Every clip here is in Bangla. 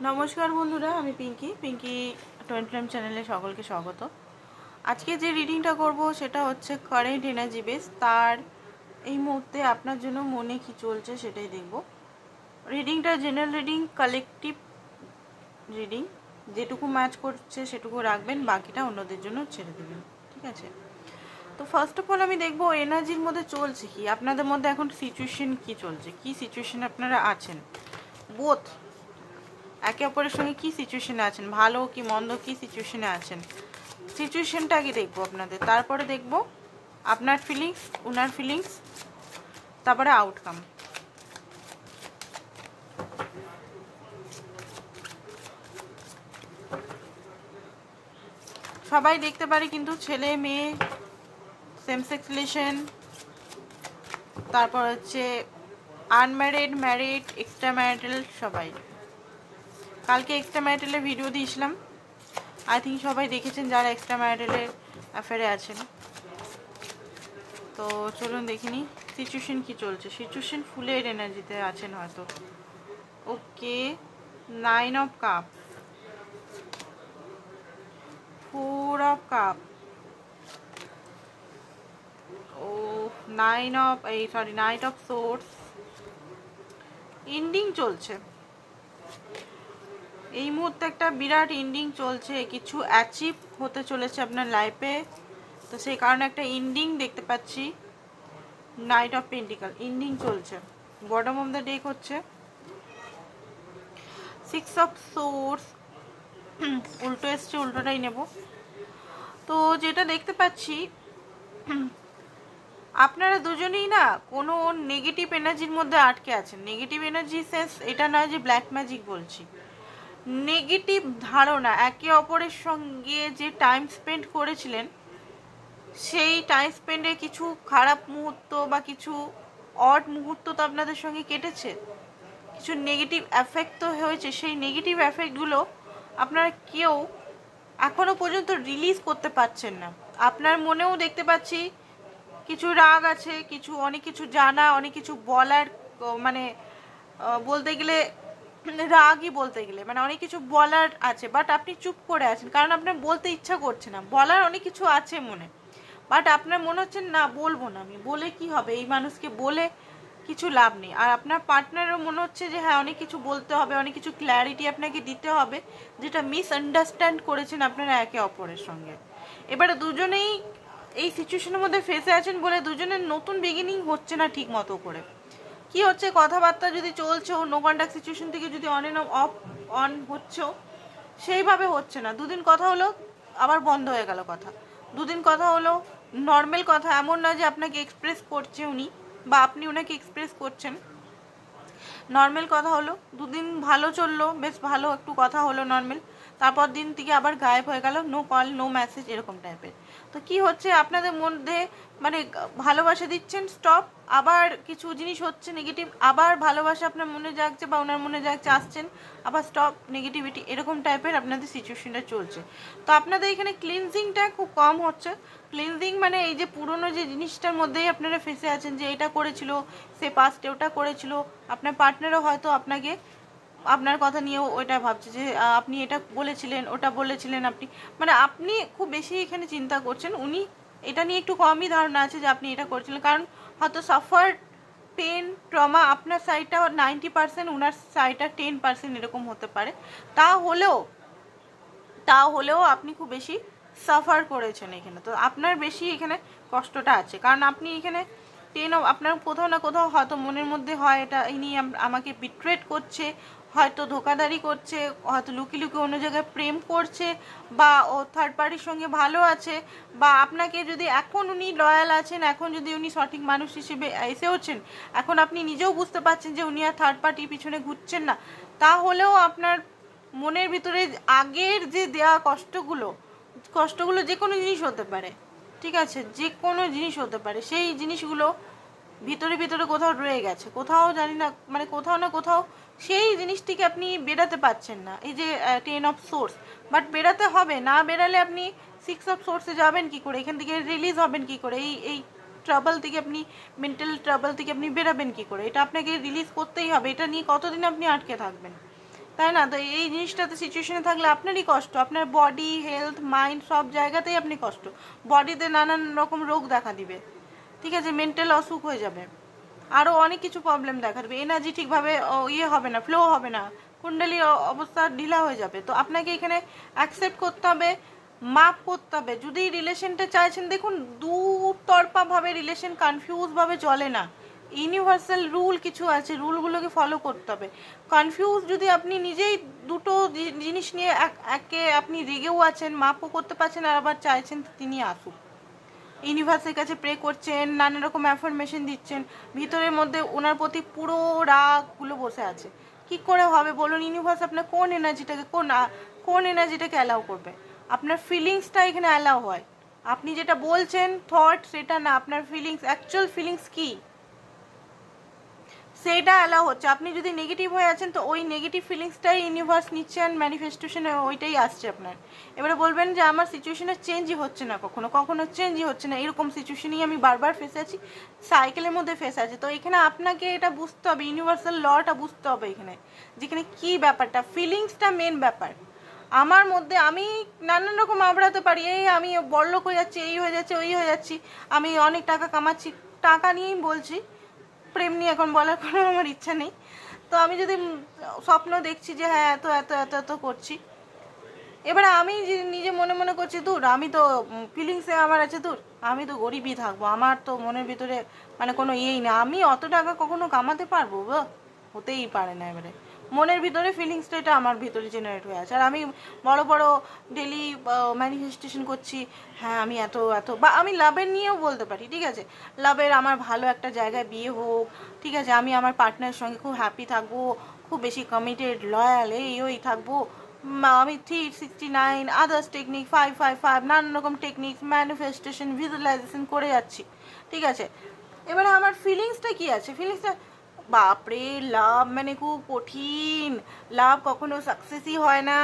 नमस्कार बंधुरा आमी पिंकी ट्वेंटी टाइम चैनले सकल के स्वागत। आज के जे रिडिंगटा करब सेटा होच्छे कारेंट एनार्जी बेस तार এই মুহূর্তে আপনার জন্য মনে কি চলছে সেটাই দেখব। রিডিংটা জেনারেল রিডিং, কালেকটিভ রিডিং, যেটুকু ম্যাচ করছে সেটুকু রাখবেন, বাকিটা অন্যদের জন্য ছেড়ে দেবেন, ঠিক আছে? তো ফার্স্ট অফ অল আমি দেখব এনার্জির মধ্যে চলছে কি, আপনাদের মধ্যে এখন সিচুয়েশন কি চলছে, কি সিচুয়েশন আপনারা আছেন, বোথ একে অপরের সঙ্গে কি সিচুয়েশনে আছেন, ভালো কি মন্দ কি সিচুয়েশনে আছেন, সিচুয়েশনটা আগে দেখবো আপনাদের, তারপরে দেখবো আপনার ফিলিংস, ওনার ফিলিংস, তারপরে আউটকাম। সবাই দেখতে পারে কিন্তু ছেলে মেয়ে, সেম সেক্স রিলেশন, তারপর হচ্ছে আনম্যারিড, ম্যারিড, এক্সট্রা ম্যারিটাল, সবাই। কালকে এক্সট্রা ম্যারিটালের ভিডিও দিয়েছিলাম, আই থিঙ্ক সবাই দেখেছেন যারা এক্সট্রা ম্যারিটালের অ্যাফেয়ারে আছেন। তো চলুন দেখিনি সিচুয়েশন কি চলছে। সিচুয়েশন ফুলের এনার্জিতে আছেন হয়তো। Okay, 9 of cup, 4 of cup, ও 9 অফ সোর্স। এন্ডিং চলছে এই মুহূর্তে, একটা বিরাট এন্ডিং চলছে, কিছু অ্যাচিভ হতে চলেছে আপনার লাইফে, তো সেই কারণে একটা এন্ডিং দেখতে পাচ্ছি। নাইট অফ পেন্টিকল, এন্ডিং চলছে। বটম অফ দ্য ডেক হচ্ছে 6 অফ সোর্স, উল্টো এসছে, উল্টোটাই নেব। তো যেটা দেখতে পাচ্ছি আপনারা দুজনেই না কোনো নেগেটিভ এনার্জির মধ্যে আটকে আছেন। নেগেটিভ এনার্জি সেন্স এটা নয় যে ব্ল্যাক ম্যাজিক বলছি, নেগেটিভ ধারণা, একে অপরের সঙ্গে যে টাইম স্পেন্ড করেছিলেন সেই টাইম স্পেন্ডে কিছু খারাপ মুহূর্ত বা কিছু অড মুহূর্ত তো আপনাদের সঙ্গে কেটেছে, কিছু নেগেটিভ এফেক্ট তো হয়েছে। সেই নেগেটিভ এফেক্টগুলো আপনারা কেউ এখনো পর্যন্ত রিলিজ করতে পারছেন না। আপনার মনেও দেখতে পাচ্ছি কিছু রাগ আছে, কিছু অনেক কিছু জানা, অনেক কিছু বলার, মানে বলতে গেলে রাগই বলতে গেলে, মানে অনেক কিছু বলার আছে, বাট আপনি চুপ করে আছেন কারণ আপনার বলতে ইচ্ছা করছে না। বলার অনেক কিছু আছে মনে, বাট আপনার মনে হচ্ছে না বলবো না, আমি বলে কি হবে, এই মানুষকে বলে কিছু লাভ নেই। আর আপনার পার্টনারও মনে হচ্ছে যে হ্যাঁ অনেক কিছু বলতে হবে, অনেক কিছু ক্ল্যারিটি আপনাকে দিতে হবে, যেটা মিসআন্ডারস্ট্যান্ড করেছেন আপনারা একে অপরের সঙ্গে। এবারে দুজনেই এই সিচুয়েশনের মধ্যে ফেসে আছেন বলে দুজনের নতুন বিগিনিং হচ্ছে না ঠিক মতো করে। কি হচ্ছে, কথাবার্তা যদি চলছেও, নো কন্ট্যাক্ট সিচুয়েশন থেকে যদি অন এন্ড অফ অন হচ্ছেও, সেইভাবে হচ্ছে না। দুদিন কথা হলো আবার বন্ধ হয়ে গেল কথা, দুদিন কথা হলো নর্মাল কথা, এমন না যে আপনাকে এক্সপ্রেস করছে উনি বা আপনি ওনাকে এক্সপ্রেস করছেন। নর্মাল কথা হলো, দুদিন ভালো চললো, বেশ ভালো একটু কথা হলো নর্মাল, তারপর দিন থেকে আবার গায়েব হয়ে গেল, নো কল নো মেসেজ, এরকম টাইপের। তো কি হচ্ছে, আপনাদের মধ্যে মানে ভালোবাসা দিচ্ছেন স্টপ, আবার কিছু জিনিস হচ্ছে নেগেটিভ, আবার ভালোবাসা আপনার মনে জাগছে বা ওনার মনে জাগছে, আসছেন আবার স্টপ, নেগেটিভিটি, এরকম টাইপের আপনাদের সিচুয়েশনটা চলছে। তো আপনাদের এখানে ক্লিনজিংটা খুব কম হচ্ছে। ক্লিনজিং মানে এই যে পুরনো যে জিনিসটার মধ্যেই আপনারা ফেসে আছেন, যে এটা করেছিল সে পাস্টে, ওটা করেছিল, আপনার পার্টনারও হয়তো আপনাকে আপনার কথা নিয়েও ওইটা ভাবছে যে আপনি এটা বলেছিলেন, ওটা বলেছিলেন, আপনি মানে আপনি খুব বেশি এখানে চিন্তা করছেন, উনি এটা নিয়ে একটু কমই ধারণা আছে যে আপনি এটা করছিলেন, কারণ হয়তো সাফার পেন ট্রমা আপনার সাইডটা 90%, ওনার সাইডটা 10% এরকম হতে পারে। তাহলেও আপনি খুব বেশি সাফার করেছেন এখানে, তো আপনার বেশি এখানে কষ্টটা আছে, কারণ আপনি এখানে আপনার কোথাও না কোথাও হয়তো মনের মধ্যে হয় এটা ইনি আমাকে বিট্রেট করছে, হয়তো ধোকাধারি করছে, হয়তো লুকি লুকি অন্য জায়গায় প্রেম করছে, বা ও থার্ড পার্টির সঙ্গে ভালো আছে, বা আপনাকে যদি এখন উনি লয়াল আছেন, এখন যদি উনি সঠিক মানুষ হিসেবে এসেওছেন, এখন আপনি নিজেও বুঝতে পারছেন যে উনি আর থার্ড পার্টির পিছনে ঘুরছেন না, তাহলেও আপনার মনের ভিতরে আগের যে দেওয়া কষ্টগুলো যে কোনো জিনিস হতে পারে, ঠিক আছে, যে কোনো জিনিস হতে পারে, সেই জিনিসগুলো ভিতরে ভিতরে কোথাও রয়ে গেছে, কোথাও জানি না, মানে কোথাও না কোথাও সেই জিনিসটিকে আপনি বেরাতে পারছেন না। এই যে 10 অফ সোর্স, বাট বেরাতে হবে, না বেরালে আপনি 6 অফ সোর্সে যাবেন কি করে, এখান থেকে রিলিজ হবেন কি করে, এই ট্রাবল থেকে আপনি, মেন্টাল ট্রাবল থেকে আপনি বেরাবেন কি করে, এটা আপনাকে রিলিজ করতেই হবে। এটা নিয়ে কতদিন আপনি আটকে থাকবেন, তাই না? তো এই জিনিসটাতে সিচুয়েশনে থাকলে আপনারই কষ্ট, আপনার বডি হেলথ মাইন্ড সব জায়গাতেই আপনি কষ্ট, বডিতে নানান রকম রোগ দেখা দিবে, ঠিক আছে, মেন্টাল অসুখ হয়ে যাবে, আরও অনেক কিছু প্রবলেম দেখা দেবে, এনার্জি ঠিকভাবে ইয়ে হবে না, ফ্লো হবে না, কুণ্ডলী অবস্থা ঢিলা হয়ে যাবে। তো আপনাকে এখানে অ্যাকসেপ্ট করতে হবে, মাপ করতে হবে। যদি রিলেশনটা চাইছেন, দেখুন দুতরফাভাবে রিলেশন কনফিউজভাবে চলে না, ইউনিভার্সাল রুল কিছু আছে, রুলগুলোকে ফলো করতে হবে। কনফিউজ যদি আপনি নিজেই দুটো জিনিস নিয়ে একে আপনি রেগেও আছেন, মাপও করতে পারছেন, আর আবার চাইছেন তিনি আসুক, ইউনিভার্সের কাছে প্রে করছেন, নানা রকম অ্যাফার্মেশন দিচ্ছেন, ভিতরের মধ্যে ওনার প্রতি পুরো রাগগুলো বসে আছে, কি করে হবে বলুন? ইউনিভার্স আপনার কোন এনার্জিটাকে অ্যালাউ করবে? আপনার ফিলিংসটা এখানে অ্যালাউ হয়, আপনি যেটা বলছেন থট সেটা না, আপনার ফিলিংস, অ্যাকচুয়াল ফিলিংস কি সেইটা অ্যালাউ হচ্ছে। আপনি যদি নেগেটিভ হয়ে আছেন তো ওই নেগেটিভ ফিলিংসটাই ইউনিভার্স নিচ্ছে, অ্যান্ড ম্যানিফেস্টেশনে ওইটাই আসছে আপনার। এবারে বলবেন যে আমার সিচুয়েশনের চেঞ্জই হচ্ছে না, কখনো চেঞ্জই হচ্ছে না, এরকম সিচুয়েশনই আমি বারবার ফেসে আছি, সাইকেলের মধ্যে ফেসে আছি। তো এখানে আপনাকে এটা বুঝতে হবে, ইউনিভার্সাল লটা বুঝতে হবে এখানে, যেখানে কি ব্যাপারটা, ফিলিংসটা মেন ব্যাপার। আমার মধ্যে আমি নানান রকম আবড়াতে পারি, এই আমি বড়লোক হয়ে যাচ্ছি, এই হয়ে যাচ্ছে, ওই হয়ে যাচ্ছি, আমি অনেক টাকা কামাচ্ছি, টাকা নিয়েই বলছি, প্রেম নিয়ে এখন বলার কোনো আমার ইচ্ছা নেই। তো আমি যদি স্বপ্ন দেখছি যে হ্যাঁ এত এত এত এত করছি, এবারে আমি যে নিজে মনে মনে করছি দূর, আমি তো ফিলিংসে আমার আছে দূর, আমি তো গরিবই থাকবো, আমার তো মনের ভিতরে মানে কোনো ইয়েই না, আমি অত টাকা কখনো কামাতে পারবো? হতেই পারে না। এবারে মনের ভিতরে ফিলিংসটা এটা আমার ভিতরে জেনারেট হয়ে আছে, আর আমি বড় বড় ডেলি ম্যানিফেস্টেশন করছি, হ্যাঁ আমি এত এত, বা আমি লাভের নিয়েও বলতে পারি, ঠিক আছে, লাভের আমার ভালো একটা জায়গায় বিয়ে হোক, ঠিক আছে, আমি আমার পার্টনারের সঙ্গে খুব হ্যাপি থাকবো, খুব বেশি কমিটেড লয়াল এই ওই থাকবো, আমি 369 আদার্স টেকনিক 555 নানান রকম টেকনিক ম্যানিফেস্টেশন ভিজুয়ালাইজেশন করে যাচ্ছি, ঠিক আছে। এবারে আমার ফিলিংসটা কি আছে, ফিলিংসটা বাপরে লাভ মানে খুব কঠিন, লাভ কখনো সাকসেসই হয় না,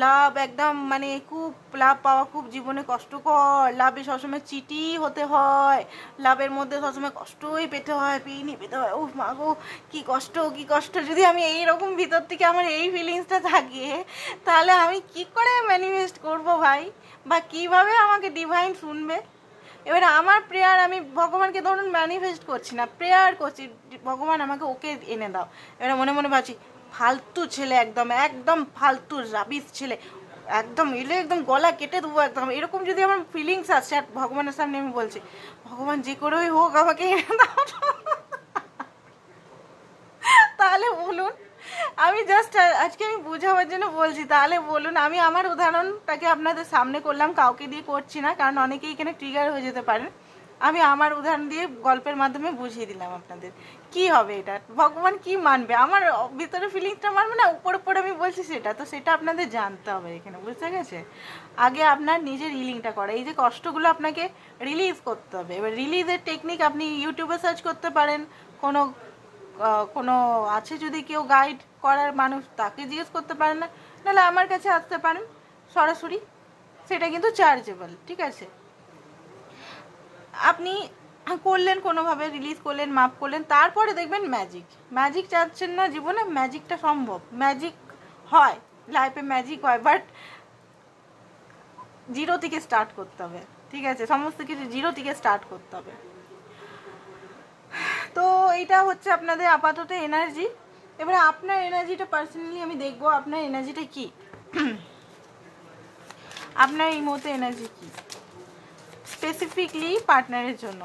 লাভ একদম মানে খুব লাভ পাওয়া খুব জীবনে কষ্টকর, লাভে সবসময় চিটি হতে হয়, লাভের মধ্যে সবসময় কষ্টই পেতে হয়, পেইনি পেতে হয়, ও মা গো কি কষ্ট কি কষ্ট। যদি আমি এইরকম ভিতর থেকে আমার এই ফিলিংসটা থাকে, তাহলে আমি কি করে ম্যানিফেস্ট করব ভাই, বা কিভাবে আমাকে ডিভাইন শুনবে? এবারে আমার প্রেয়ার, আমি ভগবানকে ধরুন ম্যানিফেস্ট করছি না, প্রেয়ার করছি ভগবান আমাকে ওকে এনে দাও, এবারে মনে মনে ভাবছি ফালতু ছেলে, একদম একদম ফালতু রাবিশ ছেলে, একদম এলে একদম গলা কেটে দেবো একদম, এরকম যদি আমার ফিলিংস আসছে, আর ভগবানের সামনে আমি বলছি ভগবান যে করেই হোক আমাকে এনে দাও, তাহলে বলুন, আমি জাস্ট আজকে আমি বোঝাবার জন্য বলছি, তাহলে বলুন, আমি আমার উদাহরণটাকে আপনাদের সামনে করলাম, কাউকে দিয়ে করছি না, কারণ অনেকেই এখানে ট্রিগার হয়ে যেতে পারেন, আমি আমার উদাহরণ দিয়ে গল্পের মাধ্যমে বুঝিয়ে দিলাম আপনাদের কি হবে, এটা ভগবান কি মানবে, আমার ভিতরে ফিলিংসটা মানবে না, উপর উপর আমি বলছি সেটা, তো সেটা আপনাদের জানতে হবে এখানে, বুঝতে গেছে? আগে আপনার নিজের হিলিংটা করা, এই যে কষ্টগুলো আপনাকে রিলিজ করতে হবে। এবার রিলিজের টেকনিক আপনি ইউটিউবে সার্চ করতে পারেন, কোনো কোনো আছে যদি কেউ গাইড করার মানুষ, তাকে জিজ্ঞেস করতে পারেন, না নাহলে আমার কাছে আসতে পারেন সরাসরি, সেটা কিন্তু চার্জেবল, ঠিক আছে। আপনি করলেন কোনোভাবে, রিলিজ করলেন, মাপ করলেন, তারপরে দেখবেন ম্যাজিক চাচ্ছেন না জীবনে, ম্যাজিকটা সম্ভব, ম্যাজিক হয় লাইফে, ম্যাজিক হয়, বাট জিরো থেকে স্টার্ট করতে হবে, ঠিক আছে, সমস্ত কিছু জিরো থেকে স্টার্ট করতে হবে। তো এইটা হচ্ছে আপনাদের আপাতত এনার্জি। এবারে আপনার এনার্জিটা পার্সোনালি আমি দেখবো, আপনার এনার্জিটা কি, আপনার এই মুহূর্তে এনার্জি কি স্পেসিফিকলি পার্টনারের জন্য।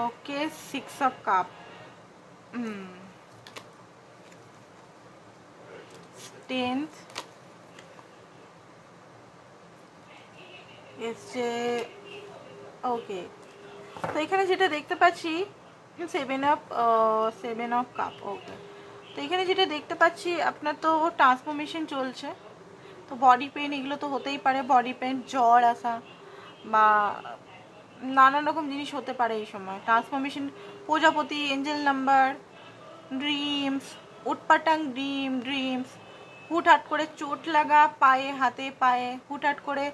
ওকে, 6 of cup, টেন্থ এসছে, ওকে। তো এখানে যেটা দেখতে পাচ্ছি 7 of কাপ, ওকে। তো এখানে যেটা দেখতে পাচ্ছি আপনার তো ট্রান্সফরমেশন চলছে, তো বডি পেন এগুলো তো হতেই পারে, বডি পেন, জ্বর আসা, বা নানান রকম জিনিস হতে পারে এই সময়। ট্রান্সফরমেশন, প্রজাপতি, এঞ্জেল নাম্বার, ড্রিমস, উটপাটাং ড্রিমস, হুটহাট করে চোট লাগা পায়ে, হাতে পায়ে, হুটহাট করে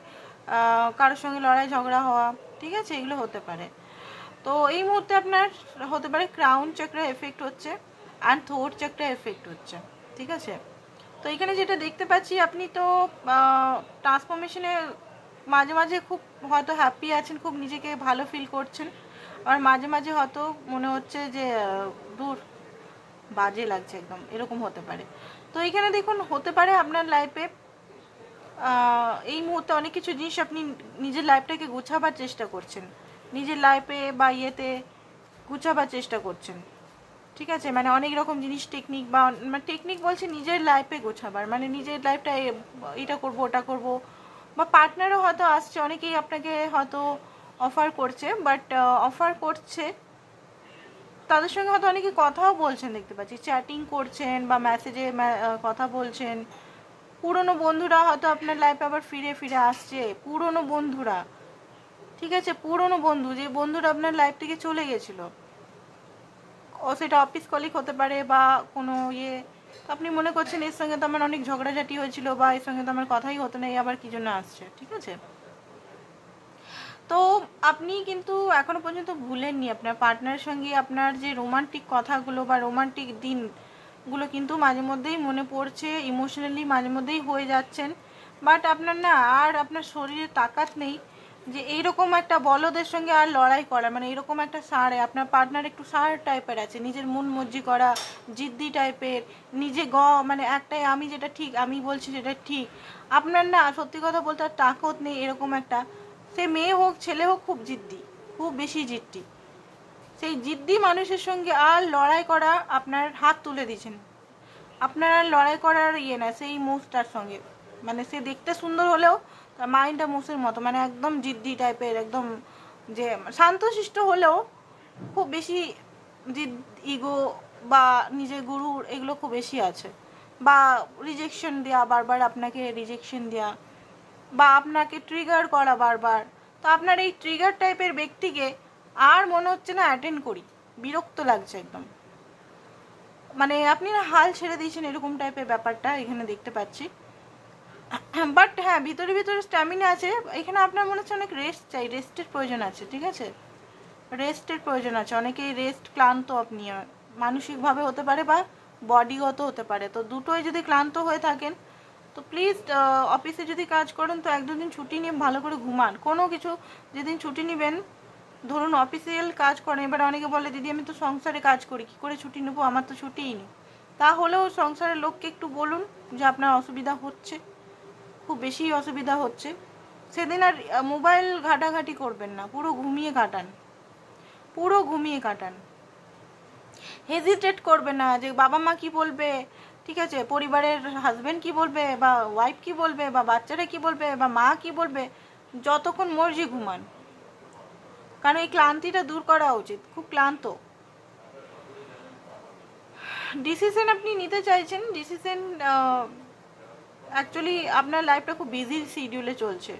কারোর সঙ্গে লড়াই ঝগড়া হওয়া, ঠিক আছে, এগুলো হতে পারে। তো এই মুহূর্তে আপনার হতে পারে ক্রাউন চক্রা এফেক্ট হচ্ছে অ্যান্ড থ্রোট চক্রা এফেক্ট হচ্ছে, ঠিক আছে। তো এখানে যেটা দেখতে পাচ্ছি, আপনি তো ট্রান্সফরমেশনে মাঝে মাঝে খুব হয়তো হ্যাপি আছেন, খুব নিজেকে ভালো ফিল করছেন, আর মাঝে মাঝে হয়তো মনে হচ্ছে যে দূর বাজে লাগছে একদম, এরকম হতে পারে। তো এখানে দেখুন, হতে পারে আপনার লাইফে এই মুহূর্তে অনেক কিছু জিনিস আপনি নিজের লাইফটাকে গুছাবার চেষ্টা করছেন, নিজের লাইফে বা ইয়েতে গুছাবার চেষ্টা করছেন, ঠিক আছে। মানে অনেক রকম জিনিস টেকনিক, বা টেকনিক বলছে নিজের লাইফে গোছাবার, মানে নিজের লাইফটা এটা করব ওটা করব, বা পার্টনারও হয়তো আসছে, অনেকেই আপনাকে হয়তো অফার করছে, বাট অফার করছে তাদের সঙ্গে হয়তো অনেকে কথাও বলছেন, দেখতে পাচ্ছি চ্যাটিং করছেন বা মেসেজে কথা বলছেন। পুরনো বন্ধুরা হয়তো আপনার লাইফে আবার ফিরে ফিরে আসছে, পুরনো বন্ধুরা, ঠিক আছে, পুরনো বন্ধু, যে বন্ধুরা আপনার লাইফ থেকে চলে গেছিলো, ও সেটা অফিস কলিগ হতে পারে বা কোনো ইয়ে, আপনি মনে করছেন এর সঙ্গে তো আমার অনেক ঝগড়াঝাটি হয়েছিল, বা এর সঙ্গে তো আমার কথাই হতো না, আবার কি জন্য আসছে, ঠিক আছে। তো আপনি কিন্তু এখনো পর্যন্ত ভুলেননি আপনার পার্টনারের সঙ্গে আপনার যে রোমান্টিক কথাগুলো বা রোমান্টিক দিনগুলো কিন্তু মাঝে মধ্যেই মনে পড়ছে, ইমোশনালি মাঝে মধ্যেই হয়ে যাচ্ছেন, বাট আপনার না আর আপনার শরীরে তাকাত নেই যে এইরকম একটা বলদের সঙ্গে আর লড়াই করা, মানে এরকম একটা ষাঁড়ে, আপনার পার্টনার একটু ষাঁড় টাইপের আছে, নিজের মন মর্জি করা, জিদ্দি টাইপের, নিজে মানে একটাই আমি যেটা ঠিক আমি বলছি সেটা ঠিক, আপনার না সত্যি কথা বলতে আর তাকত নেই, এরকম একটা, সে মেয়ে হোক ছেলে হোক, খুব জিদ্দি, খুব বেশি জিদ্দি, সেই জিদ্দি মানুষের সঙ্গে আর লড়াই করা আপনার হাত তুলে দিয়েছেন, আপনার আর লড়াই করার ইয়ে না সেই মোষটার সঙ্গে, মানে সে দেখতে সুন্দর হলেও তার মাইন্ডটা মোষের মতো, মানে একদম জিদ্দি টাইপের, একদম যে শান্তশিষ্ট হলেও খুব বেশি জিদ, ইগো বা নিজের গুরুর এগুলো খুব বেশি আছে, বা রিজেকশন দেওয়া, বারবার আপনাকে রিজেকশন দেওয়া, বা আপনাকে ট্রিগার করা বারবার। তো আপনার এই ট্রিগার টাইপের ব্যক্তিকে আর মনে হচ্ছে না অ্যাটেন্ড করি, বিরক্ত লাগছে একদম, মানে আপনি না হাল ছেড়ে দিয়েছেন, এরকম টাইপের ব্যাপারটা এখানে দেখতে পাচ্ছি। বাট হ্যাঁ, ভিতরে ভিতরে স্ট্যামিনা আছে, এখানে আপনার মনে হচ্ছে অনেক রেস্ট চাই, রেস্টের প্রয়োজন আছে, ঠিক আছে, রেস্টের প্রয়োজন আছে, অনেকেই রেস্ট ক্লান্ত, আপনি মানসিকভাবে হতে পারে বা বডিগত হতে পারে, তো দুটোই যদি ক্লান্ত হয়ে থাকেন তো প্লিজ অফিসে যদি কাজ করেন তো এক দুদিন ছুটি নিয়ে ভালো করে ঘুমান, কোনো কিছু যেদিন ছুটি নেবেন, ধরুন অফিসিয়াল কাজ করেন, এবার অনেকে বলে দিদি আমি তো সংসারে কাজ করি, কী করে ছুটি নেবো, আমার তো ছুটিই নেই, তাহলেও সংসারের লোককে একটু বলুন যে আপনার অসুবিধা হচ্ছে, খুব বেশি অসুবিধা হচ্ছে, সেদিন আর মোবাইল ঘাটাঘাটি করবেন না, পুরো ঘুমিয়ে কাটান, পুরো ঘুমিয়ে কাটান, হেজিটেট করবে না যে বাবা মা কি বলবে, ঠিক আছে, পরিবারের হাজব্যান্ড কি বলবে, বা ওয়াইফ কি বলবে, বা বাচ্চারা কি বলবে, বা মা কি বলবে, যতক্ষণ মর্জি ঘুমান, কারণ এই ক্লান্তিটা দূর করা উচিত, খুব ক্লান্ত। ডিসিশন আপনি নিতে চাইছেন, ডিসিশন অ্যাকচুয়ালি আপনার লাইফটা খুব বিজি শিডিউলে চলছে,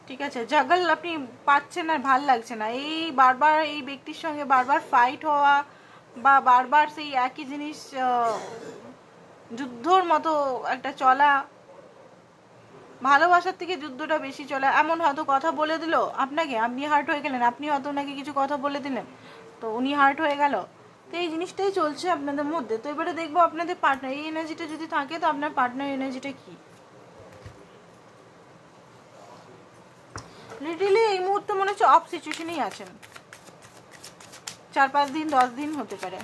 ঠিক আছে, জাগল আপনি পাচ্ছেন আর ভাল লাগছে না, এই বারবার এই ব্যক্তির সঙ্গে বারবার ফাইট হওয়া, বা বারবার সেই একই জিনিস যুদ্ধর মতো একটা চলা, ভালোবাসার থেকে যুদ্ধটা বেশি চলে, এমন হয়তো কথা বলে দিল আপনাকে, আপনি হার্ট হয়ে গেলেন, আপনি হয়তো ওনাকে কিছু কথা বলে দিলেন তো উনি হার্ট হয়ে গেল, তো এই জিনিসটাই চলছে আপনাদের মধ্যে। তো এবারে দেখবো আপনাদের পার্টনার, এই এনার্জিটা যদি থাকে তো আপনার পার্টনার এনার্জিটা কি, লিটারালি এই মুহূর্তে মনে হচ্ছে অফ সিচুয়েশনেই আছেন, 4-5 দিন 10 দিন হতে পারে,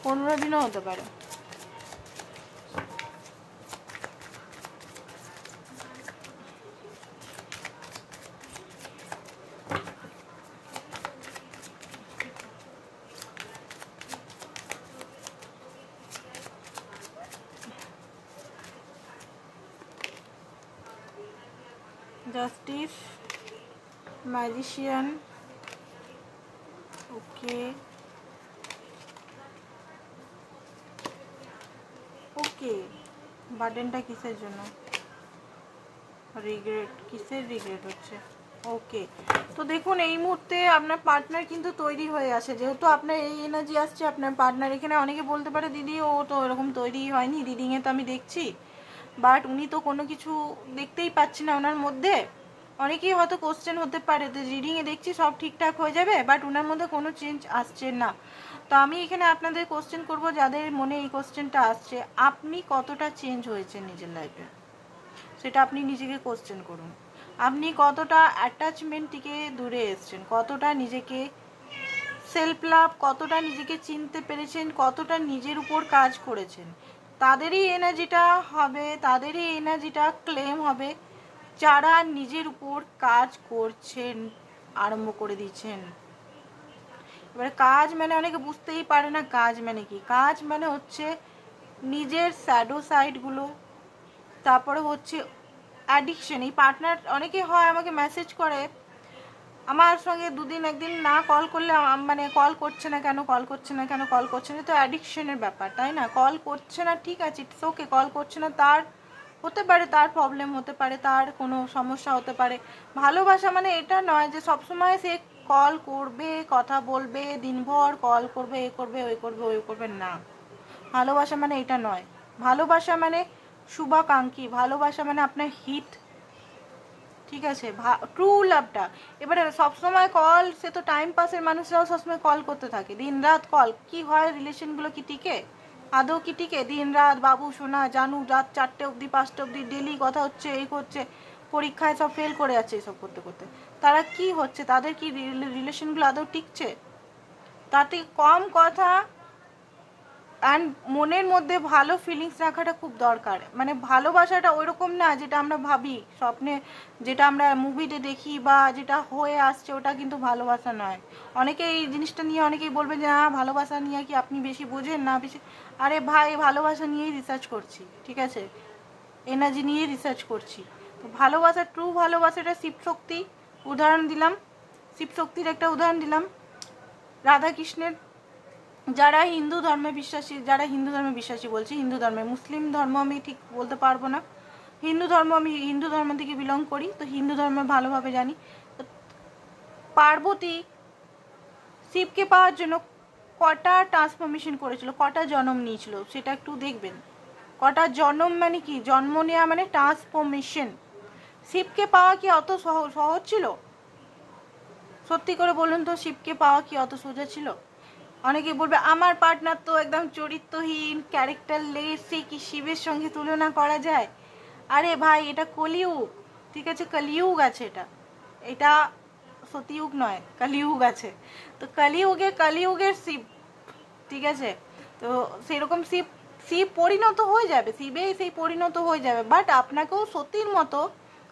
15 দিনও হতে পারে। জাস্টিস, ম্যাজিশিয়ান, ওকে ওকে, বার্ডেনটা কিসের জন্য, রিগ্রেট, কিসের রিগ্রেট হচ্ছে, ওকে, তো দেখুন এই মুহূর্তে আপনার পার্টনার কিন্তু তৈরি হয়ে আছে, যেহেতু আপনার এই এনার্জি আসছে আপনার পার্টনার। এখানে অনেকে বলতে পারে দিদি ও তো এরকম তৈরি হয়নি, রিডিংয়ে তো আমি দেখছি, বাট উনি তো কোনো কিছু দেখতেই পাচ্ছি না ওনার মধ্যে। অনেকেই হয়তো কোশ্চেন হতে পারে যে রিডিংয়ে দেখছি সব ঠিকঠাক হয়ে যাবে, বাট ওনার মধ্যে কোনো চেঞ্জ আসছে না। তো আমি এখানে আপনাদের কোশ্চেন করব, যাদের মনে এই কোশ্চেনটা আসছে, আপনি কতটা চেঞ্জ হয়েছে নিজের লাইফে, সেটা আপনি নিজেকে কোশ্চেন করুন। আপনি কতটা অ্যাটাচমেন্ট থেকে দূরে এসছেন, কতটা নিজেকে সেলফ লাভ, কতটা নিজেকে চিনতে পেরেছেন, কতটা নিজের উপর কাজ করেছেন। তাদেরই এনার্জিটা হবে, তাদেরই এনার্জিটা ক্লেম হবে যারা নিজের উপর কাজ করছেন, আরম্ভ করে দিচ্ছেন। এবারে কাজ মানে অনেকে বুঝতেই পারে না কাজ মানে কি। কাজ মানে হচ্ছে নিজের শ্যাডো সাইডগুলো, তারপরে হচ্ছে অ্যাডিকশন। এই পার্টনার অনেকে হয় আমাকে মেসেজ করে, আমার সঙ্গে দুদিন একদিন না কল করলে মানে কল করছে না কেন, কল করছে না কেন, কল করছে না। তো অ্যাডিকশনের ব্যাপার, তাই না? কল করছে না, ঠিক আছে, ইটস ওকে, কল করছে না, তার হতে পারে তার প্রবলেম হতে পারে, তার কোনো সমস্যা হতে পারে। ভালোবাসা মানে এটা নয় যে সবসময় সে কল করবে, কথা বলবে, দিনভর কল করবে, এ করবে, ওই করবে, ওই করবে না। ভালোবাসা মানে এটা নয়। ভালোবাসা মানে শুভাকাঙ্ক্ষী, ভালোবাসা মানে আপনার হিত, ঠিক আছে, ট্রু লাভটা। এবারে সবসময় কল, সে তো টাইম পাসের মানুষরাও সবসময় কল করতে থাকে, দিন রাত কল, কি হয় রিলেশনগুলো কি টিকে? আদৌ কি টিকে? দিন রাত বাবু সোনা জানু, রাত 4টে অবধি 5টে অবধি ডেলি কথা হচ্ছে, এই করছে, পরীক্ষায় সব ফেল করে যাচ্ছে এইসব করতে করতে। তারা কি হচ্ছে, তাদের কি রিলেশনগুলো আদৌ টিকছে? তাতে কম কথা অ্যান্ড মনের মধ্যে ভালো ফিলিংস রাখাটা খুব দরকার। মানে ভালোবাসাটা ওইরকম না যেটা আমরা ভাবি স্বপ্নে, যেটা আমরা মুভিতে দেখি বা যেটা হয়ে আসছে, ওটা কিন্তু ভালোবাসা নয়। অনেকে এই জিনিসটা নিয়ে অনেকেই বলবেন যে হ্যাঁ ভালোবাসা নিয়ে কি আপনি বেশি বোঝেন না বেশি। আরে ভাই, ভালোবাসা নিয়েই রিসার্চ করছি, ঠিক আছে, এনার্জি নিয়েই রিসার্চ করছি। তো ভালোবাসা, ট্রু ভালোবাসাটা শিবশক্তি উদাহরণ দিলাম, শিবশক্তির একটা উদাহরণ দিলাম, রাধাকৃষ্ণের। যারা হিন্দু ধর্মে বিশ্বাসী, যারা হিন্দু ধর্মে বিশ্বাসী বলছি, হিন্দু ধর্মে, মুসলিম ধর্ম আমি ঠিক বলতে পারবো না, হিন্দু ধর্ম, আমি হিন্দু ধর্ম থেকে বিলং করি, তো হিন্দু ধর্ম ভালোভাবে জানি। তো পার্বতী শিবকে পাওয়ার জন্য কটা ট্রান্সফরমেশন করেছিল, কটা জন্ম নিয়েছিল, সেটা একটু দেখবেন। কটা জন্ম মানে কি, জন্ম নেওয়া মানে ট্রান্সফরমেশন। শিবকে পাওয়া কি অত সহজ ছিল? সত্যি করে বলুন তো, শিবকে পাওয়া কি অত সোজা ছিল? অনেকে বলবে আমার পার্টনার তো একদম চরিত্রহীন, ক্যারেক্টারলেস, সে কি শিবের সঙ্গে তুলনা করা যায়? আরে ভাই, এটা কলিযুগ, ঠিক আছে, কলিযুগ আছে, এটা সত্যিযুগ নয়, কলিযুগ আছে। তো কলিযুগের শিব, ঠিক আছে, তো সেরকম শিব, শিব পরিণত হয়ে যাবে, শিবে সেই পরিণত হয়ে যাবে, বাট আপনাকেও সতীর মতো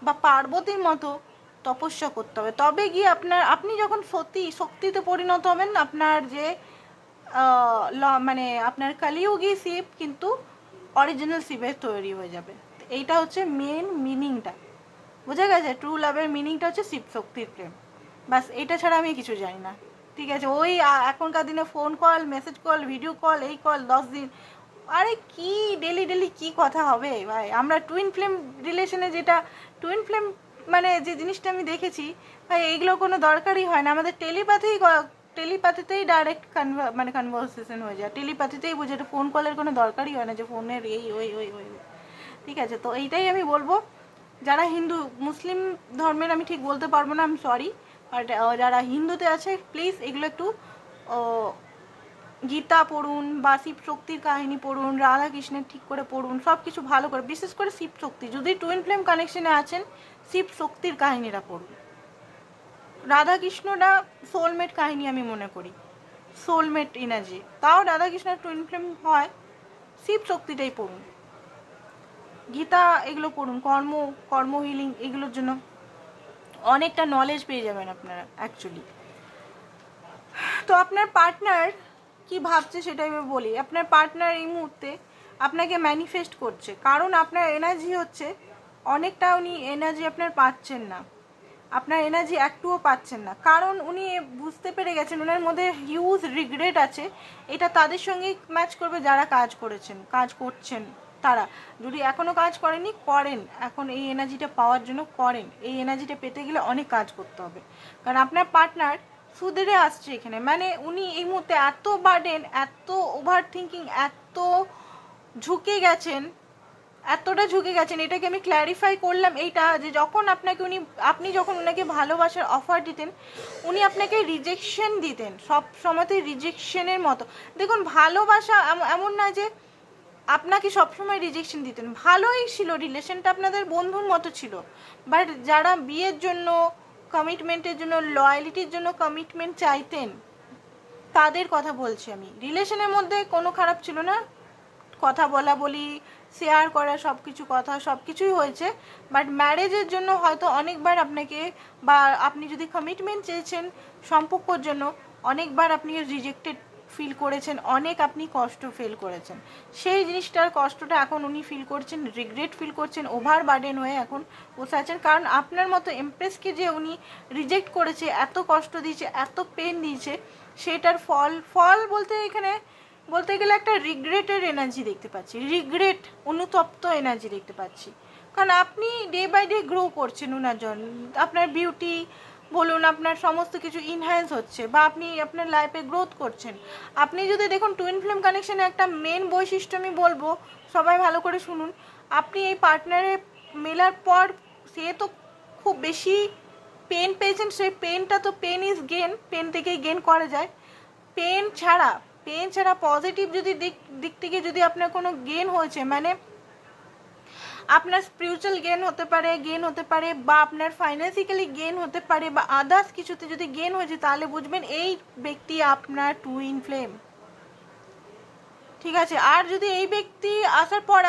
বা পার্বতীর মতো তপস্যা করতে হবে, তবে গিয়ে আপনি যখন শক্তিতে পরিণত হবেন, আপনার যে মানে আপনার কলিযুগী শিব কিন্তু অরিজিনাল শিবের তৈরি হয়ে যাবে। এইটা হচ্ছে মেন মিনিংটা, বোঝা গেছে? ট্রু লাভের মিনিংটা হচ্ছে শিব শক্তির প্রেম, বাস। এটা ছাড়া আমি কিছু জানি না, ঠিক আছে? ওই এখনকার দিনে phone call, message call, video call, এই কল 10 দিন, আরে কি ডেলি ডেলি কি কথা হবে ভাই? আমরা টুইন ফ্লেম রিলেশনে, যেটা টুইন ফ্লেম মানে যে জিনিসটা আমি দেখেছি ভাই, এইগুলো কোনো দরকারই হয় না। আমাদের টেলিপ্যাথিতেই ডাইরেক্ট মানে কনভারসেশন হয়ে যায়, টেলিপ্যাথিতেই বুঝে, এটা ফোন কলের কোনো দরকারই হয় না যে ফোনের এই ওই ওই ওই, ঠিক আছে? তো এইটাই আমি বলবো, যারা হিন্দু, মুসলিম ধর্মের আমি ঠিক বলতে পারবো না, আমি সরি, বাট যারা হিন্দুতে আছে প্লিজ এগুলো একটু গীতা পড়ুন বা শিব শক্তির কাহিনী পড়ুন, রাধাকৃষ্ণের ঠিক করে পড়ুন, সব কিছু ভালো করে, বিশেষ করে শিব শক্তি, যদি টুইন ফ্লেম কানেকশনে আছেন শিব শক্তির কাহিনীরা পড়ুন। রাধাকৃষ্ণরা সোলমেট কাহিনী আমি মনে করি, সোলমেট এনার্জি, তাও রাধাকৃষ্ণের টুইন ফ্লেম হয়, শিব শক্তিটাই পড়ুন, গীতা এগুলো পড়ুন, কর্ম হিলিং, এগুলোর জন্য অনেকটা নলেজ পেয়ে যাবেন আপনারা অ্যাকচুয়ালি। তো আপনার পার্টনার কি ভাবছে সেটাই আমি বলি। আপনার পার্টনার এই মুহূর্তে আপনাকে ম্যানিফেস্ট করছে, কারণ আপনার এনার্জি হচ্ছে অনেকটা, উনি এনার্জি আপনার পাচ্ছেন না, আপনার এনার্জি একটুও পাচ্ছেন না, কারণ উনি বুঝতে পেরে গেছেন ওনার মধ্যে হিউজ রিগ্রেট আছে। এটা তাদের সঙ্গে ম্যাচ করবে যারা কাজ করছেন, তারা যদি এখনও কাজ করেনি, করেন, এখন এই এনার্জিটা পাওয়ার জন্য করেন। এই এনার্জিটা পেতে গেলে অনেক কাজ করতে হবে, কারণ আপনার পার্টনার সুধরে আসছে এখানে। মানে উনি এই মুহূর্তে এত বার্ডেন, এত ওভার থিঙ্কিং, এত ঝুঁকে গেছেন, এতটা ঝুঁকে গেছেন। এটাকে আমি ক্ল্যারিফাই করলাম এইটা, যে যখন আপনাকে আপনি যখন ওনাকে ভালোবাসার অফার দিতেন, উনি আপনাকে রিজেকশন দিতেন, সব সময়তেই রিজেকশনের মতো। দেখুন, ভালোবাসা এমন না যে আপনাকে সবসময় রিজেকশন দিতেন, ভালোই ছিল, রিলেশনটা আপনাদের বন্ধুর মতো ছিল। বাট যারা বিয়ের জন্য, কমিটমেন্টের জন্য, লয়ালিটির জন্য কমিটমেন্ট চাইতেন, তাদের কথা বলছি আমি। রিলেশনের মধ্যে কোনো খারাপ ছিল না, কথা বলা বলি, শেয়ার করা, সব কিছু কথা, সব কিছুই হয়েছে। বাট ম্যারেজের জন্য হয়তো অনেকবার আপনাকে, বা আপনি যদি কমিটমেন্ট চেয়েছেন সম্পর্কর জন্য, অনেকবার আপনি রিজেক্টেড ফিল করেছেন, অনেক আপনি কষ্ট ফিল করেছেন। সেই জিনিসটার কষ্টটা এখন উনি ফিল করছেন, রিগ্রেট ফিল করছেন, ওভার বার্ডেন হয়ে এখন বসে আছেন। কারণ আপনার মতো এমপ্রেসকে যে উনি রিজেক্ট করেছে, এত কষ্ট দিয়েছে, এত পেন দিয়েছে, সেটার ফল বলতে এখানে বলতে গেলে একটা রিগ্রেটের এনার্জি দেখতে পাচ্ছি, রিগ্রেট, অনুতপ্ত এনার্জি দেখতে পাচ্ছি। কারণ আপনি ডে বাই ডে গ্রো করছেন ওনার জন্য, আপনার বিউটি বলুন, আপনার সমস্ত কিছু ইনহ্যান্স হচ্ছে, বা আপনি আপনার লাইফে গ্রোথ করছেন। আপনি যদি দেখুন, টুইন ফ্লেম কানেকশানে একটা মেন বৈশিষ্ট্য আমি বলবো, সবাই ভালো করে শুনুন। আপনি এই পার্টনারে মেলার পর সে তো খুব বেশি পেন পেয়েছেন, সেই পেনটা তো পেন ইজ গেন, পেন থেকেই গেন করা যায়। পেন ছাড়া পজিটিভ যদি দিক থেকে যদি আপনার কোনো গেন হয়েছে, মানে আপনার স্পিরিচুয়াল গেন হতে পারে, বা আপনার ফাইন্যান্সিক্যালি গেন হতে পারে, বা আদার্স কিছুতে যদি গেন হয়েছে, তাহলে বুঝবেন এই ব্যক্তি আপনার টুইন ফ্লেম, ঠিক আছে। আর যদি এই ব্যক্তি আসার পর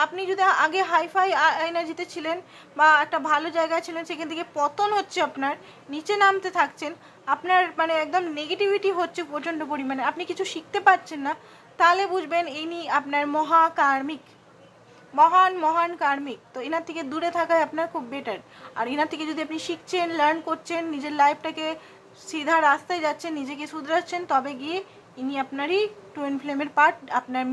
আপনি যদি আগে হাইফাই এনার্জিতে ছিলেন, বা একটা ভালো জায়গায় ছিলেন, সেখান থেকে পতন হচ্ছে, আপনার নিচে নামতে থাকছেন, আপনার মানে একদম নেগেটিভিটি হচ্ছে প্রচণ্ড পরিমাণে, আপনি কিছু শিখতে পারছেন না, তাহলে বুঝবেন ইনি আপনার মহান কার্মিক। তো এনার থেকে দূরে থাকাই আপনার খুব বেটার। আর এনার থেকে যদি আপনি শিখছেন, লার্ন করছেন, নিজের লাইফটাকে সিধা রাস্তায় যাচ্ছেন, নিজেকে শুধরাচ্ছেন, তবে গিয়ে ইনি আপনারই টুইন ফ্লেমের পার্ট, আপনার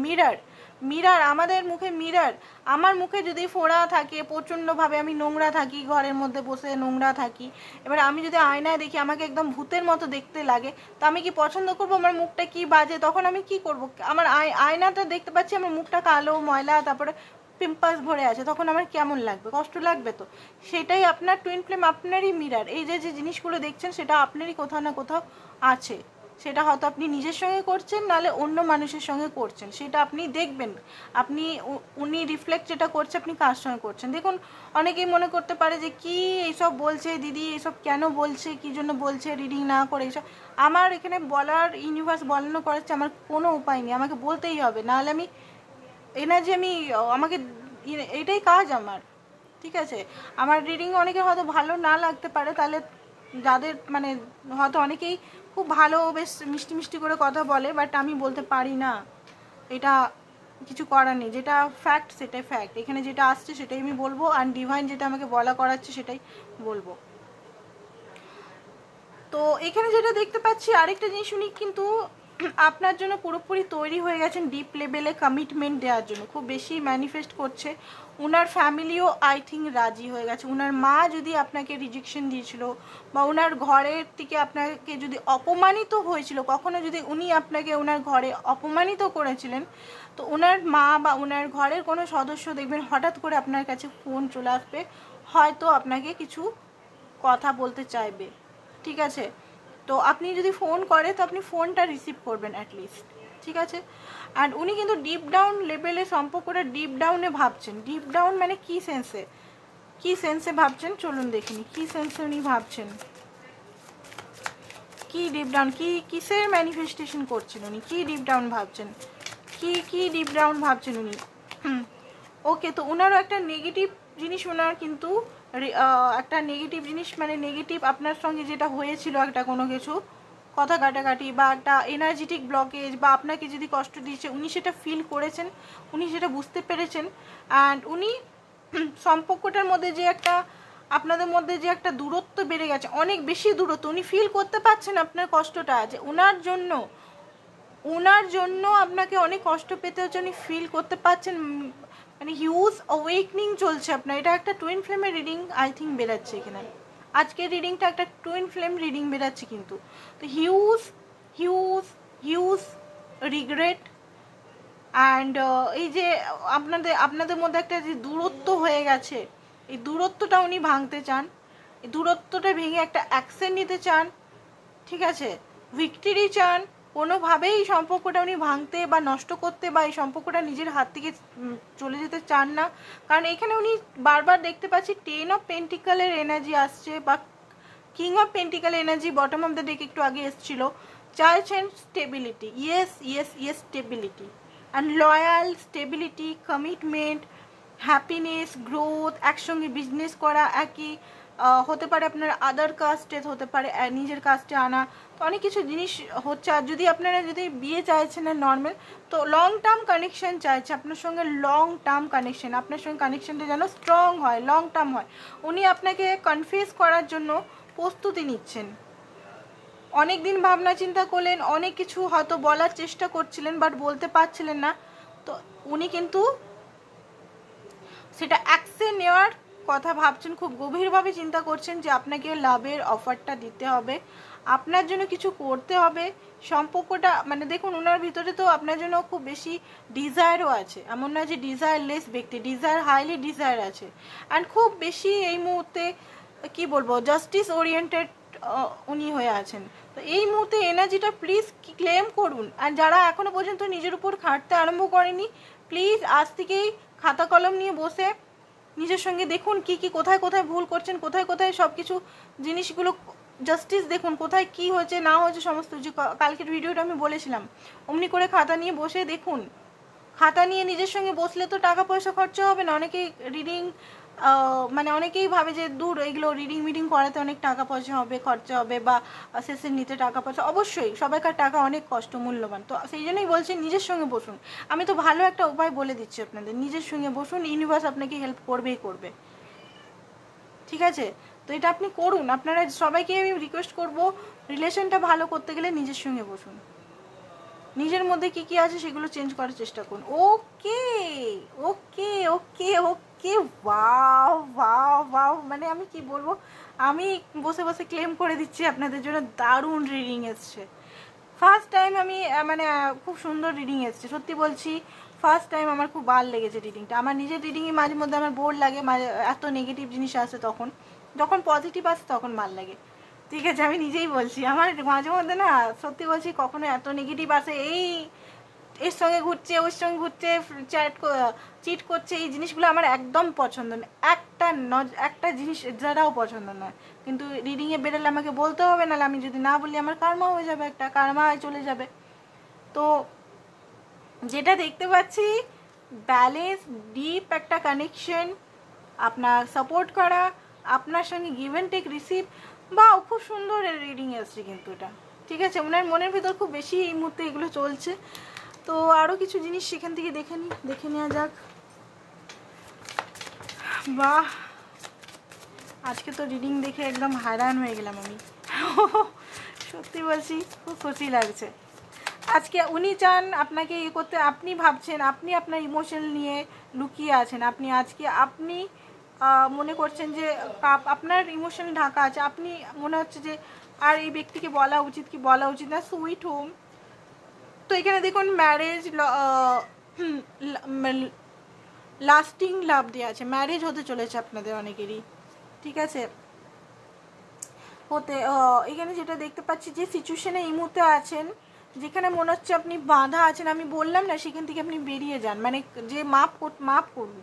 মিরার, আমাদের মুখে মিরার। আমার মুখে যদি ফোড়া থাকে, প্রচণ্ডভাবে আমি নোংরা থাকি, ঘরের মধ্যে বসে নোংরা থাকি, এবার আমি যদি আয়নায় দেখি আমাকে একদম ভূতের মতো দেখতে লাগে, তো আমি কি পছন্দ করবো আমার মুখটা কি বাজে? তখন আমি কি করব? আমার আয়নাটা দেখতে পাচ্ছি আমার মুখটা কালো, ময়লা, তারপরে পিম্পলস ভরে আছে, তখন আমার কেমন লাগবে? কষ্ট লাগবে তো। সেটাই আপনার টুইন ফ্লেম, আপনারই মিরার। এই যে জিনিসগুলো দেখছেন, সেটা আপনারই কোথাও না কোথাও আছে। সেটা হয়তো আপনি নিজের সঙ্গে করছেন, নাহলে অন্য মানুষের সঙ্গে করছেন, সেটা আপনি দেখবেন। উনি রিফ্লেক্ট যেটা করছে, আপনি কার সঙ্গে করছেন। দেখুন, অনেকেই মনে করতে পারে যে কি এইসব বলছে দিদি, এইসব কেন বলছে, কি জন্য বলছে, রিডিং না করে এইসব। আমার এখানে বলার, ইউনিভার্স বলানো করাচ্ছে, আমার কোনো উপায় নেই, আমাকে বলতেই হবে, নাহলে আমি এনার্জি আমাকে এটাই কাজ আমার, ঠিক আছে। আমার রিডিং অনেকের হয়তো ভালো না লাগতে পারে, তাহলে যাদের মানে হয়তো অনেকেই খুব ভালো, বেশ মিষ্টি মিষ্টি করে কথা বলে, বাট আমি বলতে পারি না, এটা কিছু করার নেই। যেটা ফ্যাক্ট সেটাই ফ্যাক্ট, এখানে যেটা আসছে সেটাই আমি বলবো, আর ডিভাইন যেটা আমাকে বলা করাচ্ছে সেটাই বলবো। তো এখানে যেটা দেখতে পাচ্ছি, আরেকটা জিনিস, উনি কিন্তু আপনার জন্য পুরোপুরি তৈরি হয়ে গেছেন ডিপ লেভেলে কমিটমেন্ট দেওয়ার জন্য, খুব বেশি ম্যানিফেস্ট করছে। উনার ফ্যামিলিও আই থিঙ্ক রাজি হয়ে গেছে। উনার মা যদি আপনাকে রিজেকশন দিয়েছিল, বা উনার ঘরের থেকে আপনাকে যদি অপমানিত হয়েছিল, কখনো যদি উনি আপনাকে ওনার ঘরে অপমানিত করেছিলেন, তো ওনার মা বা ওনার ঘরের কোনো সদস্য দেখবেন হঠাৎ করে আপনার কাছে ফোন চলে আসবে, হয়তো আপনাকে কিছু কথা বলতে চাইবে, ঠিক আছে। তো আপনি যদি ফোন করে, তো আপনি ফোনটা রিসিভ করবেন অ্যাটলিস্ট, ঠিক আছে। আর উনি কিন্তু ডিপ ডাউন লেভেলে সম্পর্কটা ডিপ ডাউনে ভাবছেন। ডিপ ডাউন মানে কি সেন্সে ভাবছেন, চলুন দেখিনি কি সেন্সে উনি ভাবছেন, কি ডিপ ডাউন, কিসের ম্যানিফেস্টেশন করছেন উনি, কি ডিপ ডাউন ভাবছেন, কি ডিপ ডাউন ভাবছেন উনি। ওকে, তো ওনারও একটা নেগেটিভ জিনিস, ওনার কিন্তু একটা নেগেটিভ জিনিস, মানে নেগেটিভ আপনার সঙ্গে যেটা হয়েছিল, একটা কোনো কিছু কথা কাটাকাটি, বা একটা এনার্জেটিক ব্লকেজ, বা আপনাকে যদি কষ্ট দিয়েছে, উনি সেটা ফিল করেছেন, উনি সেটা বুঝতে পেরেছেন। অ্যান্ড উনি সম্পর্কটার মধ্যে যে একটা, আপনাদের মধ্যে যে একটা দূরত্ব বেড়ে গেছে, অনেক বেশি দূরত্ব, উনি ফিল করতে পারছেন আপনার কষ্টটা, যে ওনার জন্য আপনাকে অনেক কষ্ট পেতে হচ্ছে, উনি ফিল করতে পারছেন। মানে হিউজ অওয়েকনিং চলছে আপনার। এটা একটা টুইন ফ্লেমের রিডিং আই থিঙ্ক বেরাচ্ছে এখানে, আজকের রিডিংটা একটা টুইন ফ্লেম রিডিং বেরাচ্ছে কিন্তু। তো huge huge huge regret and এই যে আপনাদের মধ্যে একটা যে দূরত্ব হয়ে গেছে, এই দূরত্বটা উনি ভাঙতে চান, এই দূরত্বটা ভেঙে একটা অ্যাকশন নিতে চান, ঠিক আছে, ভিক্টরি চান। কোনোভাবেই এই সম্পর্কটা উনি ভাঙতে বা নষ্ট করতে বা এই সম্পর্কটা নিজের হাত থেকে চলে যেতে চান না। কারণ এখানে উনি বারবার দেখতে পাচ্ছি 10 অফ পেন্টিকালের এনার্জি আসছে বা king of pentacle energy bottom of the day একটু আগে এসেছিল। চাইছেন stability, yes yes yes stability and loyal, stability, commitment, happiness, growth, একসঙ্গে বিজনেস করা, একই হতে পারে আপনার আদার কাস্টে, হতে পারে নিজের কাস্টে আনা, তো অনেক কিছু জিনিস হচ্ছে। আর যদি আপনারা যদি বিয়ে চাইছেন না নর্মাল, তো লং টার্ম কানেকশন চাইছে আপনার সঙ্গে, লং টার্ম কানেকশন, আপনার সঙ্গে কানেকশনটা যেন স্ট্রং হয়, লং টার্ম হয়। উনি আপনাকে কনফিউজ করার জন্য প্রস্তুতি নিচ্ছেন। অনেক দিন ভাবনা চিন্তা করলেন, অনেক কিছু হয়তো বলার চেষ্টা করছিলেন বাট বলতে পারছিলেন না, তো উনি কিন্তু সেটা অ্যাকশন নেওয়ার কথা ভাবছেন, খুব গভীরভাবে চিন্তা করছেন যে আপনাকে লাভের অফারটা দিতে হবে, আপনার জন্য কিছু করতে হবে। সম্পর্কটা মানে দেখুন ওনার ভিতরে তো আপনার জন্য খুব বেশি ডিজায়ারও আছে, এমন না যে ডিজায়ারলেস ব্যক্তি, ডিজায়ার হাইলি ডিজায়ার আছে। অ্যান্ড খুব বেশি এই মুহূর্তে কি বলবো জাস্টিস ওরিয়েন্টেড উনি হয়ে আছেন। তো এই মুহূর্তে এনার্জিটা প্লিজ ক্লেম করুন। আর যারা এখনো পর্যন্ত নিজের উপর খাটতে আরম্ভ করেনি, প্লিজ আজ থেকেই খাতা কলম নিয়ে বসে নিজের সঙ্গে দেখুন কি কি কোথায় কোথায় ভুল করছেন, কোথায় কোথায় সব কিছু জিনিসগুলো জাস্টিস দেখুন, কোথায় কি হয়েছে না হয়েছে সমস্ত। যে কালকের ভিডিওটা আমি বলেছিলাম, অমনি করে খাতা নিয়ে বসে দেখুন। খাতা নিয়ে নিজের সঙ্গে বসলে তো টাকা পয়সা খরচা হবে না। অনেকেই রিডিং মানে অনেকেই ভাবে যে দূর এগুলো রিডিং মিটিং করাতে অনেক টাকা পয়সা হবে, খরচা হবে, বা সেশন নিতে টাকা পয়সা, অবশ্যই সবাইকার টাকা অনেক কষ্ট মূল্যবান। তো সেই জন্যই বলছি নিজের সঙ্গে বসুন। আমি তো ভালো একটা উপায় বলে দিচ্ছি আপনাদের, নিজের সঙ্গে বসুন, ইউনিভার্স আপনাকে হেল্প করবেই করবে, ঠিক আছে? তো এটা আপনি করুন। আপনারা সবাইকে আমি রিকোয়েস্ট করব, রিলেশনটা ভালো করতে গেলে নিজের সঙ্গে বসুন, নিজের মধ্যে কি কি আছে সেগুলো চেঞ্জ করার চেষ্টা করুন। ওকে ওকে ওকে ওকে, ওয়াও ওয়াও ওয়াও, মানে আমি কি বলবো, আমি বসে বসে ক্লেম করে দিচ্ছি আপনাদের জন্য দারুণ রিডিং এসছে। ফার্স্ট টাইম আমি মানে খুব সুন্দর রিডিং এসছে, সত্যি বলছি। ফার্স্ট টাইম আমার খুব ভালো লেগেছে রিডিংটা। আমার নিজের রিডিংয়ে মাঝে মধ্যে আমার বোর লাগে, এত নেগেটিভ জিনিস আসে, তখন যখন পজিটিভ আসে তখন ভালো লাগে, ঠিক আছে? আমি নিজেই বলছি আমার মাঝে মধ্যে না সত্যি বলছি কখনো এত নেগেটিভ আসে, এই এর সঙ্গে ঘুরছে ওর সঙ্গে ঘুরছে চিট করছে, এই জিনিসগুলো আমার একদম পছন্দ না, একটা জিনিস যারাও পছন্দ নয়। কিন্তু রিডিংয়ে বেরোলে আমাকে বলতে হবে, নাহলে আমি যদি না বলি আমার কার্মা হয়ে যাবে, একটা কার্মা চলে যাবে। তো যেটা দেখতে পাচ্ছি ব্যালেন্স, ডিপ একটা কানেকশন, আপনার সাপোর্ট করা, আপনার সঙ্গে গিভ অ্যান্ড টেক রিসিভ, বা খুব সুন্দর রিডিং আসছে কিন্তু এটা, ঠিক আছে? ওনার মনের ভিতর খুব বেশি এই মুহূর্তে এগুলো চলছে। তো আরও কিছু জিনিস সেখান থেকে দেখে নেওয়া যাক। বাহ, আজকে তো রিডিং দেখে একদম হায়রান হয়ে গেলাম আমি, সত্যি বলছি খুব খুশি লাগছে। আজকে উনি চান আপনাকে ইয়ে করতে, আপনি ভাবছেন আপনি আপনার ইমোশন নিয়ে লুকিয়ে আছেন, আপনি মনে করছেন যে আপনার ইমোশন ঢাকা আছে, আপনি মনে হচ্ছে যে আর এই ব্যক্তিকে বলা উচিত কি বলা উচিত না, সুইট হোম। তো এখানে দেখুন ম্যারেজ, লাস্টিং লাভ দেওয়া আছে, ম্যারেজ হতে চলেছে আপনাদের অনেকেরই, ঠিক আছে? এখানে যেটা দেখতে পাচ্ছি যে সিচুয়েশনে এই মুহূর্তে আছেন যেখানে মনে হচ্ছে আপনি বাঁধা আছেন, আমি বললাম না, সেখান থেকে আপনি বেরিয়ে যান, মানে যে মাপ করুন।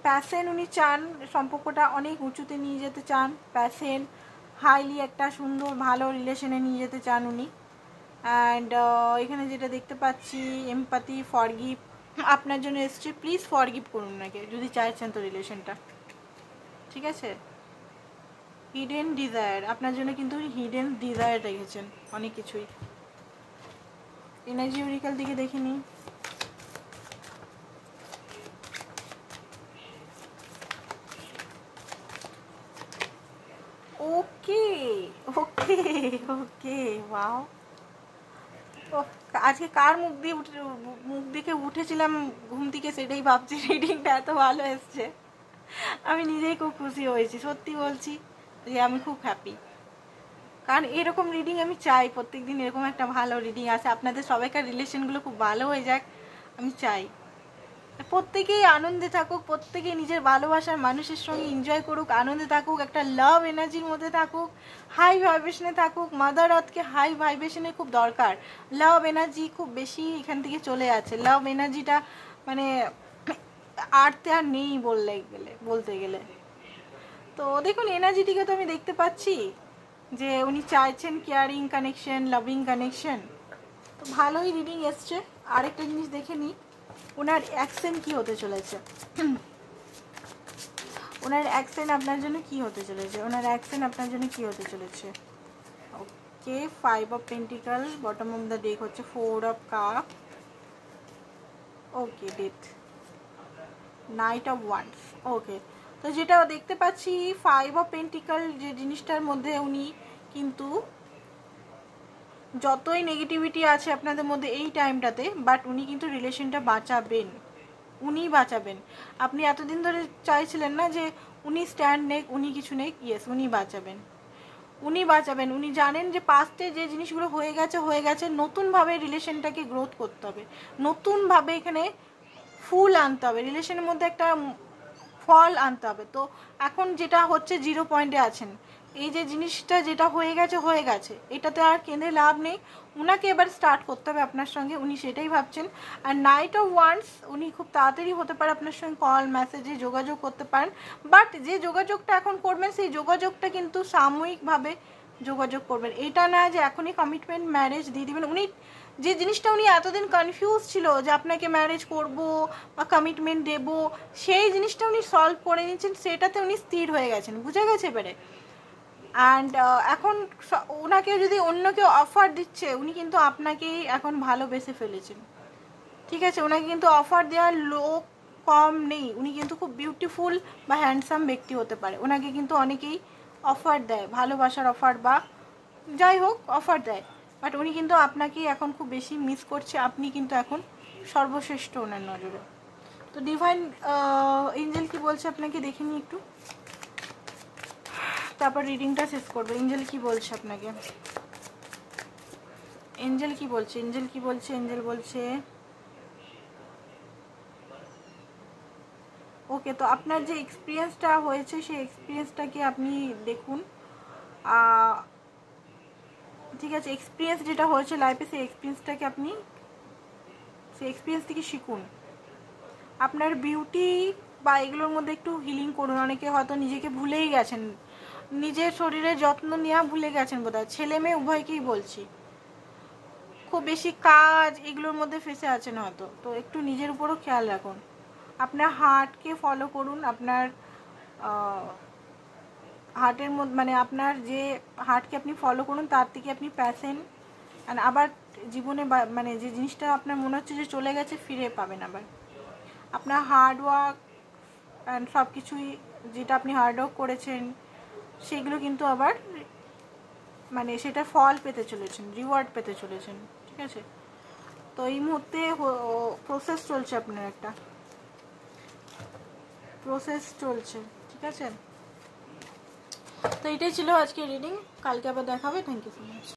প্যাশন উনি চান, সম্পর্কটা অনেক উঁচুতে নিয়ে যেতে চান, প্যাশন হাইলি একটা সুন্দর ভালো রিলেশনে নিয়ে যেতে চান উনি। অ্যান্ড এখানে যেটা দেখতে পাচ্ছি এমপ্যাথি, ফরগিভ আপনার জন্য এসছে, প্লিজ ফরগিভ করুন নাকি যদি চাইছেন তো রিলেশনটা, ঠিক আছে? হিডেন ডিজায়ার, আপনার জন্য কিন্তু হিডেন ডিজায়ার রেখেছেন অনেক কিছুই। এনার্জি ওরিকাল দিকে দেখে নিই। ওকে ওকে ওকে, ওয়াও, ও, আজকে কার মুখ দিকে উঠেছিলাম ঘুম থেকে সেটাই ভাবছি। রিডিংটা এত ভালো এসছে, আমি নিজেই খুব খুশি হয়েছি, সত্যি বলছি যে আমি খুব হ্যাপি। কারণ এরকম রিডিং আমি চাই, প্রত্যেকদিন এরকম একটা ভালো রিডিং আছে, আপনাদের সবাইকার রিলেশনগুলো খুব ভালো হয়ে যাক আমি চাই। প্রত্যেকেই আনন্দে থাকুক, প্রত্যেকেই নিজের ভালোবাসার মানুষের সঙ্গে এনজয় করুক, আনন্দে থাকুক, একটা লাভ এনার্জির মধ্যে থাকুক, হাই ভাইব্রেশনে থাকুক। মাদার আর্থকে হাই ভাইব্রেশনে খুব দরকার, লাভ এনার্জি খুব বেশি এখান থেকে চলে যাচ্ছে। লাভ এনার্জিটা মানে আর্থে আর নেই বলতে গেলে। তো দেখুন এনার্জিটিকে তো আমি দেখতে পাচ্ছি যে উনি চাইছেন কেয়ারিং কানেকশন, লাভিং কানেকশন, তো ভালোই রিডিং এসছে। আরেকটা জিনিস দেখে নিই, ওনার অ্যাকশন কি হতে চলেছে, ওনার অ্যাকশন আপনার জন্য কি হতে চলেছে, ওনার অ্যাকশন আপনার জন্য কি হতে চলেছে। Okay, 5 of pentacle, bottom of the deck হচ্ছে 4 of cup, okay death, knight of wands. Okay, তো যেটা দেখতে পাচ্ছি 5 অফ পেন্টিকল যে জিনিসটার মধ্যে উনি কিন্তু যতই নেগেটিভিটি আছে আপনাদের মধ্যে এই টাইমটাতে, বাট উনি কিন্তু রিলেশনটা বাঁচাবেন, উনিই বাঁচাবেন। আপনি এতদিন ধরে চাইছিলেন না যে উনি স্ট্যান্ড নেক, উনি কিছু নেক, ইয়েস উনি বাঁচাবেন, উনি বাঁচাবেন। উনি জানেন যে পাস্টে যে জিনিসগুলো হয়ে গেছে, নতুনভাবে রিলেশনটাকে গ্রোথ করতে হবে, নতুনভাবে এখানে ফুল আনতে হবে, রিলেশনের মধ্যে একটা ফল আনতে হবে। তো এখন যেটা হচ্ছে 0 পয়েন্টে আছেন, এই যে জিনিসটা যেটা হয়ে গেছে, এটাতে আর কেঁদে লাভ নেই, উনাকে এবার স্টার্ট করতে হবে আপনার সঙ্গে, উনি সেটাই ভাবছেন। আর নাইট অফ ওয়ান্ডস, উনি খুব তাড়াতাড়ি হতে পারে আপনার সঙ্গে কল মেসেজে যোগাযোগ করতে পারেন, বাট যে যোগাযোগটা এখন করবেন সেই যোগাযোগটা কিন্তু সাময়িকভাবে যোগাযোগ করবেন, এটা না যে এখনই কমিটমেন্ট ম্যারেজ দিয়ে দিবেন। উনি যে জিনিসটা উনি এতদিন কনফিউজ ছিল যে আপনাকে ম্যারেজ করব বা কমিটমেন্ট দেব, সেই জিনিসটা উনি সলভ করে নিচ্ছেন, সেটাতে উনি স্থির হয়ে গেছেন, বুঝে গেছে এবারে। অ্যান্ড এখন ওনাকে যদি অন্য কেউ অফার দিচ্ছে, উনি কিন্তু আপনাকেই এখন ভালোবেসে ফেলেছেন, ঠিক আছে। ওনাকে কিন্তু অফার দেওয়ার লোক কম নেই, উনি কিন্তু খুব বিউটিফুল বা হ্যান্ডসাম ব্যক্তি হতে পারে, ওনাকে কিন্তু অনেকেই অফার দেয়, ভালোবাসার অফার বা যাই হোক অফার দেয়, বাট উনি কিন্তু আপনাকেই এখন খুব বেশি মিস করছে, আপনি কিন্তু এখন সর্বশ্রেষ্ঠ ওনার নজরে। তো ডিভাইন এঞ্জেল কি বলছে আপনাকে দেখে নিই একটু, তারপর রিডিংটা শেষ করবো। এঞ্জেল কি বলছে আপনাকে, এঞ্জেল কি বলছে, এঞ্জেল কি বলছে, এঞ্জেল বলছে ওকে। তো আপনার যে এক্সপিরিয়েন্সটা হয়েছে সেই এক্সপিরিয়েন্সটাকে আপনি দেখুন, ঠিক আছে। এক্সপিরিয়েন্স যেটা হয়েছে লাইফে, সেই এক্সপিরিয়েন্সটাকে আপনি সেই এক্সপিরিয়েন্স থেকে শিখুন, আপনার বিউটি বা এগুলোর মধ্যে একটু হিলিং করুন। অনেকে হয়তো নিজেকে ভুলেই গেছেন, নিজের শরীরের যত্ন নেওয়া ভুলে গেছেন বোধহয়, ছেলে মেয়ে উভয়কেই বলছি, খুব বেশি কাজ এগুলোর মধ্যে ফেসে আছেন হয়তো, তো একটু নিজের উপরও খেয়াল রাখুন, আপনার হার্টকে ফলো করুন, আপনার হার্টের মধ্যে মানে আপনার যে হার্টকে আপনি ফলো করুন, তার থেকে আপনি প্যাশন আর আবার জীবনে মানে যে জিনিসটা আপনার মনে হচ্ছে যে চলে গেছে ফিরে পাবেন আবার, আপনার হার্ড ওয়ার্ক অ্যান্ড সব কিছুই যেটা আপনি হার্ড ওয়ার্ক করেছেন সেগুলো কিন্তু আবার মানে সেটা ফল পেতে চলেছেন, রিওয়ার্ড পেতে চলেছেন, ঠিক আছে। তো এই মুহূর্তে প্রসেস চলছে, আপনার একটা প্রসেস চলছে, ঠিক আছে। তো এটাই ছিল আজকে রিডিং, কালকে আবার দেখা হবে। Thank you so much.